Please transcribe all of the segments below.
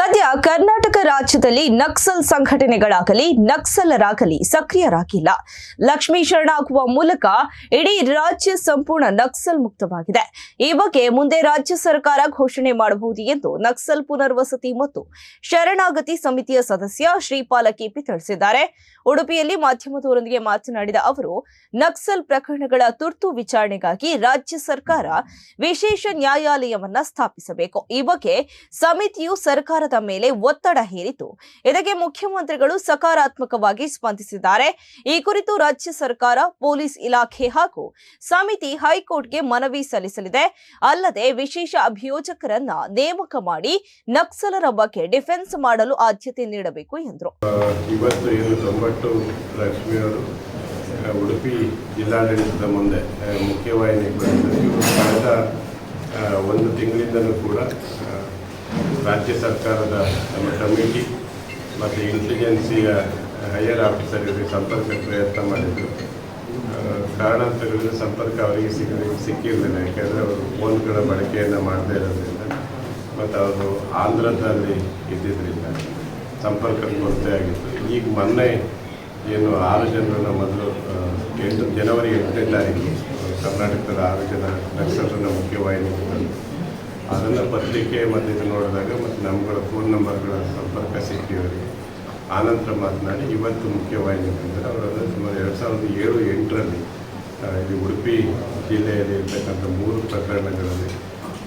ಸದ್ಯ ಕರ್ನಾಟಕ ರಾಜ್ಯದಲ್ಲಿ ನಕ್ಸಲ್ ಸಂಘಟನೆಗಳಾಗಲಿ ನಕ್ಸಲರಾಗಲಿ ಸಕ್ರಿಯರಾಗಿಲ್ಲ. ಲಕ್ಷ್ಮೀ ಶರಣಾಗುವ ಮೂಲಕ ಇಡೀ ರಾಜ್ಯ ಸಂಪೂರ್ಣ ನಕ್ಸಲ್ ಮುಕ್ತವಾಗಿದೆ. ಈ ಬಗ್ಗೆ ಮುಂದೆ ರಾಜ್ಯ ಸರ್ಕಾರ ಘೋಷಣೆ ಮಾಡಬಹುದು ಎಂದು ನಕ್ಸಲ್ ಪುನರ್ವಸತಿ ಮತ್ತು ಶರಣಾಗತಿ ಸಮಿತಿಯ ಸದಸ್ಯ ಶ್ರೀಪಾಲ ಕೆಪಿ ತಿಳಿಸಿದ್ದಾರೆ. ಉಡುಪಿಯಲ್ಲಿ ಮಾಧ್ಯಮದವರೊಂದಿಗೆ ಮಾತನಾಡಿದ ಅವರು, ನಕ್ಸಲ್ ಪ್ರಕರಣಗಳ ತುರ್ತು ವಿಚಾರಣೆಗಾಗಿ ರಾಜ್ಯ ಸರ್ಕಾರ ವಿಶೇಷ ನ್ಯಾಯಾಲಯವನ್ನ ಸ್ಥಾಪಿಸಬೇಕು. ಈ ಬಗ್ಗೆ ಸಮಿತಿಯು ಸರ್ಕಾರದ ಮೇಲೆ ಒತ್ತಡ ಹೇರಿತು. ಇದಕ್ಕೆ ಮುಖ್ಯಮಂತ್ರಿಗಳು ಸಕಾರಾತ್ಮಕವಾಗಿ ಸ್ಪಂದಿಸಿದ್ದಾರೆ. ಈ ಕುರಿತು ರಾಜ್ಯ ಸರ್ಕಾರ, ಪೊಲೀಸ್ ಇಲಾಖೆ ಹಾಗೂ ಸಮಿತಿ ಹೈಕೋರ್ಟ್ಗೆ ಮನವಿ ಸಲ್ಲಿಸಲಿದೆ. ಅಲ್ಲದೆ ವಿಶೇಷ ಅಭಿಯೋಜಕರನ್ನ ನೇಮಕ ಮಾಡಿ ನಕ್ಸಲರ ಬಗ್ಗೆ ಡಿಫೆನ್ಸ್ ಮಾಡಲು ಆದ್ಯತೆ ನೀಡಬೇಕು ಎಂದರು. ಲಕ್ಷ್ಮಿಯವರು ಉಡುಪಿ ಜಿಲ್ಲಾಡಳಿತದ ಮುಂದೆ ಮುಖ್ಯವಾಹಿನಿಗೆ ಬಂದಿದ್ದು ಕಳೆದ ಒಂದು ತಿಂಗಳಿಂದಲೂ ಕೂಡ ರಾಜ್ಯ ಸರ್ಕಾರದ ನಮ್ಮ ಕಮಿಟಿ ಮತ್ತು ಇಂಟೆಲಿಜೆನ್ಸಿಯ ಹೈಯರ್ ಆಫೀಸರ್ಗಳಿಗೆ ಸಂಪರ್ಕ ಪ್ರಯತ್ನ ಮಾಡಿದರು. ಕಾರಣಾಂತರಗಳಿಂದ ಸಂಪರ್ಕ ಅವರಿಗೆ ಸಿಕ್ಕಿರಲಿಲ್ಲ. ಯಾಕೆಂದರೆ ಅವರು ಫೋನ್ಗಳ ಬಳಕೆಯನ್ನು ಮಾಡದೇ ಇರೋದ್ರಿಂದ ಮತ್ತು ಅವರು ಆಂಧ್ರದಲ್ಲಿ ಇದ್ದಿದ್ದರಿಂದ ಸಂಪರ್ಕದ ಕೊರತೆ ಆಗಿತ್ತು. ಈಗ ಮೊನ್ನೆ ಏನು 6 ಜನರನ್ನ ಮೊದಲು ಜನವರಿ 8ನೇ ತಾರೀಕು ಕರ್ನಾಟಕದ 6 ಜನ ನಕ್ಸಲರನ್ನ ಮುಖ್ಯವಾಹಿನಿಗೆ ಬಂದು ಅದನ್ನು ಪತ್ರಿಕೆ ಮತ್ತು ಇದು ನೋಡಿದಾಗ ಮತ್ತು ನಮ್ಮಗಳ ಫೋನ್ ನಂಬರ್ಗಳ ಸಂಪರ್ಕ ಸಿಕ್ಕಿವರಿಗೆ ಆನಂತರ ಮಾತನಾಡಿ ಇವತ್ತು ಮುಖ್ಯವಾಹಿನಿ ಬಂದರೆ ಅವರನ್ನು ಸುಮಾರು 2007-8ರಲ್ಲಿ ಇಲ್ಲಿ ಉಡುಪಿ ಜಿಲ್ಲೆಯಲ್ಲಿ ಇರ್ತಕ್ಕಂಥ 3 ಪ್ರಕರಣಗಳಲ್ಲಿ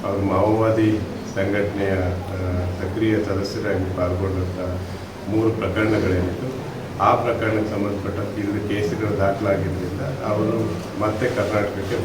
ಅವರು ಮಾವೋವಾದಿ ಸಂಘಟನೆಯ ಸಕ್ರಿಯ ಸದಸ್ಯರಾಗಿ ಪಾಲ್ಗೊಂಡಂಥ 3 ಪ್ರಕರಣಗಳೇನಿತ್ತು. ಆ ಪ್ರಕರಣಕ್ಕೆ ಸಂಬಂಧಪಟ್ಟ 2 ಕೇಸುಗಳು ದಾಖಲಾಗಿದ್ದರಿಂದ ಅವರು ಮತ್ತೆ ಕರ್ನಾಟಕಕ್ಕೆ